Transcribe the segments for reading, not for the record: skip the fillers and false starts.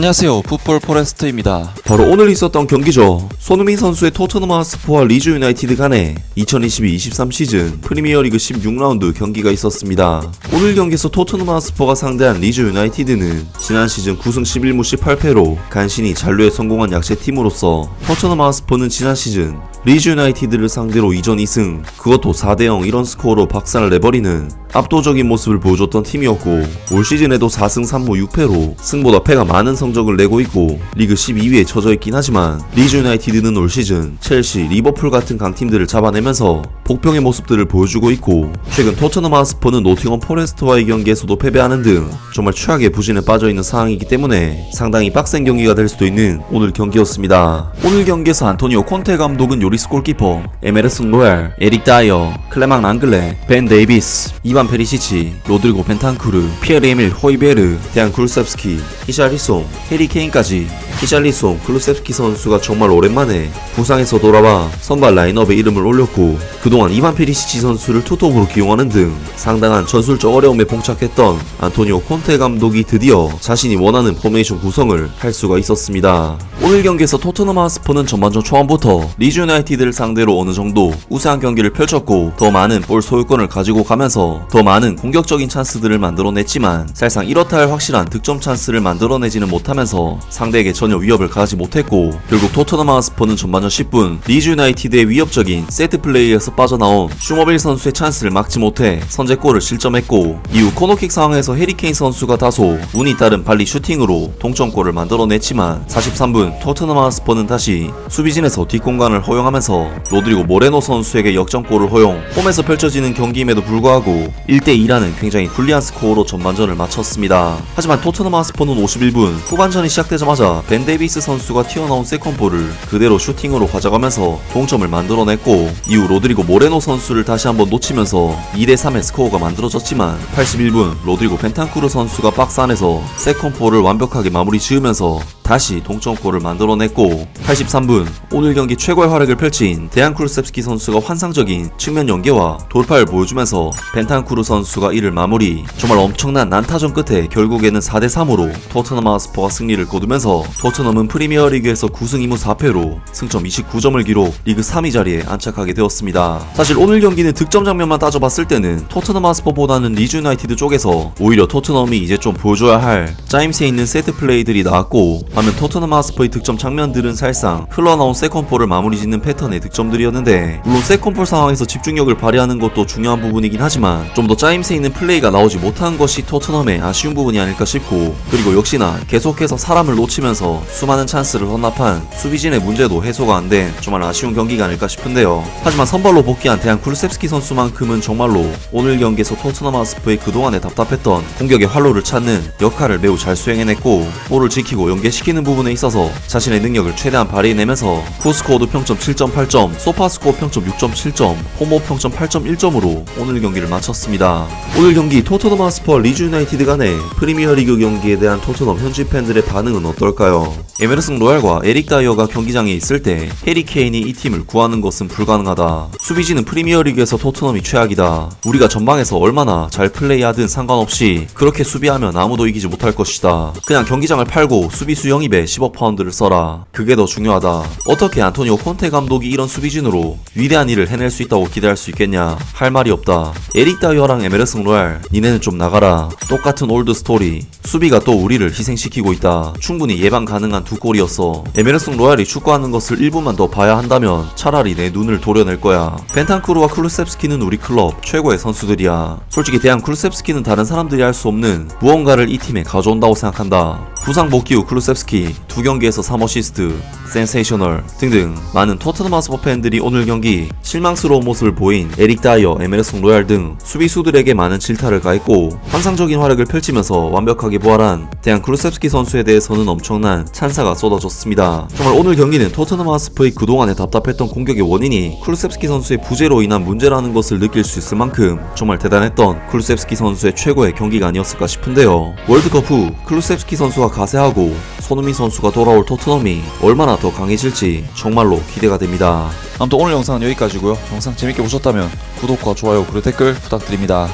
안녕하세요, 풋볼 포레스트입니다. 바로 오늘 있었던 경기죠. 손흥민 선수의 토트넘 하스퍼와 리즈 유나이티드 간의 2022-23 시즌 프리미어리그 16라운드 경기가 있었습니다. 오늘 경기에서 토트넘 하스퍼가 상대한 리즈 유나이티드는 지난 시즌 9승 11무 18패로 간신히 잔류에 성공한 약체팀으로서 토트넘 하스퍼는 지난 시즌 리즈 유나이티드를 상대로 2전 2승, 그것도 4대0 이런 스코어로 박살을 내버리는 압도적인 모습을 보여줬던 팀이었고, 올 시즌에도 4승 3무 6패로 승보다 패가 많은 성적을 내고 있고 리그 12위에 처져 있긴 하지만, 리즈 유나이티드는 올 시즌 첼시, 리버풀 같은 강팀들을 잡아내면서 복병의 모습들을 보여주고 있고, 최근 토트넘 하스퍼는 노팅엄 포레스트와의 경기에서도 패배하는 등 정말 최악의 부진에 빠져있는 상황이기 때문에 상당히 빡센 경기가 될 수도 있는 오늘 경기였습니다. 오늘 경기에서 안토니오 콘테 감독은 요리스 골키퍼, 에메르슨 로얄, 에릭 다이어, 클레망 랑글레, 벤 데이비스, 이반 페리시치, 로드리고 벤탄쿠르, 피에르 에밀 호이베르, 데안 쿨셉스키, 히샬리송, 해리 케인까지 히샬리송, 클루셉스키 선수가 정말 오랜만에 부상에서 돌아와 선발 라인업에 이름을 올렸고, 그동안 이반 페리시치 선수를 투톱으로 기용하는 등 상당한 전술적 어려움에 봉착했던 안토니오 콘테 감독이 드디어 자신이 원하는 포메이션 구성을 할 수가 있었습니다. 오늘 경기에서 토트넘 하스퍼는 전반전 초반부터 리즈 유나이티드를 상대로 어느 정도 우세한 경기를 펼쳤고, 더 많은 볼 소유권을 가지고 가면서 더 많은 공격적인 찬스들을 만들어냈지만 사실상 이렇다 할 확실한 득점 찬스를 만들어내지는 못하면서 상대에게 전혀 위협을 가하지 못했고, 결국 토트넘 하스퍼는 전반전 10분 리즈 유나이티드의 위협적인 세트 플레이에서 빠져나온 슈머빌 선수의 찬스를 막지 못해 선제골을 실점했고, 이후 코너킥 상황에서 해리 케인 선수가 다소 운이 따른 발리 슈팅으로 동점골을 만들어냈지만, 43분 토트넘 하스퍼는 다시 수비진에서 뒷공간을 허용하면서 로드리고 모레노 선수에게 역전골을 허용, 홈에서 펼쳐지는 경기임에도 불구하고 1대2라는 굉장히 불리한 스코어로 전반전을 마쳤습니다. 하지만 토트넘 하스퍼는 51분 후반전이 시작되자마자 벤 데이비스 선수가 튀어나온 세컨볼을 그대로 슈팅으로 가져가면서 동점을 만들어냈고, 이후 로드리고 모레노 선수를 다시 한번 놓치면서 2대3의 스코어가 만들어졌지만, 81분 로드리고 벤탄쿠르 선수가 박스 안에서 세컨볼을 완벽하게 마무리 지으면서 다시 동점골을 만들어냈고, 83분 오늘 경기 최고의 활약을 펼친 데안 쿨셉스키 선수가 환상적인 측면 연계와 돌파를 보여주면서 벤탄쿠르 선수가 이를 마무리, 정말 엄청난 난타전 끝에 결국에는 4대3으로 토트넘 하스퍼가 승리를 거두면서 토트넘은 프리미어리그에서 9승 2무 4패로 승점 29점을 기록 리그 3위 자리에 안착하게 되었습니다. 사실 오늘 경기는 득점 장면만 따져봤을 때는 토트넘 하스퍼보다는 리즈 유나이티드 쪽에서 오히려 토트넘이 이제 좀 보여줘야 할 짜임새 있는 세트 플레이들이 나왔고, 반면 토트넘 하스퍼의 득점 장면들은 사실상 흘러나온 세컨볼을 마무리 짓는 패턴의 득점들이었는데, 물론 세컨볼 상황에서 집중력을 발휘하는 것도 중요한 부분이긴 하지만 좀 더 짜임새 있는 플레이가 나오지 못한 것이 토트넘의 아쉬운 부분이 아닐까 싶고, 그리고 역시나 계속해서 사람을 놓치면서 수많은 찬스를 헌납한 수비진의 문제도 해소가 안 된 정말 아쉬운 경기가 아닐까 싶은데요. 하지만 선발로 복귀한 데안 쿨셉스키 선수만큼은 정말로 오늘 경기에서 토트넘 하스퍼의 그동안에 답답했던 공격의 활로를 찾는 역할을 매우 잘 수행해냈고, 볼을 지키고 연계시키는 부분에 있어서 자신의 능력을 최대한 발휘해내면서 후스코어도 평점 7.8점, 소파스코어 평점 6.7점, 홈오 평점 8.1점으로 오늘 경기를 마쳤습니다. 오늘 경기 토트넘 하스퍼 리즈 유나이티드 간의 프리미어리그 경기에 대한 토트넘 현지 팬들의 반응은 어떨까요? 에메르슨 로얄과 에릭 다이어가 경기장에 있을 때 해리 케인이 이 팀을 구하는 것은 불가능하다. 수비진은 프리미어리그에서 토트넘이 최악이다. 우리가 전방에서 얼마나 잘 플레이하든 상관없이 그렇게 수비하면 아무도 이기지 못할 것이다. 그냥 경기장을 팔고 수비수 영입에 10억 파운드를 써라. 그게 더 중요하다. 어떻게 안토니오 콘테 감독이 이런 수비진으로 위대한 일을 해낼 수 있다고 기대할 수 있겠냐. 할 말이 없다. 에릭 다이어랑 에메르슨 로얄, 니네는 좀 나가라. 똑같은 올드 스토리. 수비가 또 우리를 희생시키고 있다. 충분히 예방 가능한 두 골이었어. 에메르슨 로얄이 축구하는 것을 1분만 더 봐야 한다면 차라리 내 눈을 도려낼 거야. 벤탄쿠르와 쿨셉스키는 우리 클럽 최고의 선수들이야. 솔직히 데안 쿨셉스키는 다른 사람들이 할 수 없는 무언가를 이 팀에 가져온다고 생각한다. 부상 복귀 후 쿨셉스키 2경기에서 3어시스트, 센세이셔널 등등 많은 토트넘 하스퍼 팬들이 오늘 경기 실망스러운 모습을 보인 에릭 다이어, 에메르슨 로얄 등 수비수들에게 많은 질타를 가했고, 환상적인 활약을 펼치면서 완벽하게 부활한 데안 쿨셉스키 선수에 대해서는 엄청난 찬사가 쏟아졌습니다. 정말 오늘 경기는 토트넘 하스퍼의 그동안의 답답했던 공격의 원인이 쿨셉스키 선수의 부재로 인한 문제라는 것을 느낄 수 있을 만큼 정말 대단했던 쿨셉스키 선수의 최고의 경기가 아니었을까 싶은데요. 월드컵 후 쿨셉스키 선수가 가세하고 손흥민 선수가 돌아올 토트넘이 얼마나 더 강해질지 정말로 기대가 됩니다. 아무튼 오늘 영상은 여기까지고요. 영상 재밌게 보셨다면 구독과 좋아요 그리고 댓글 부탁드립니다.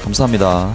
감사합니다.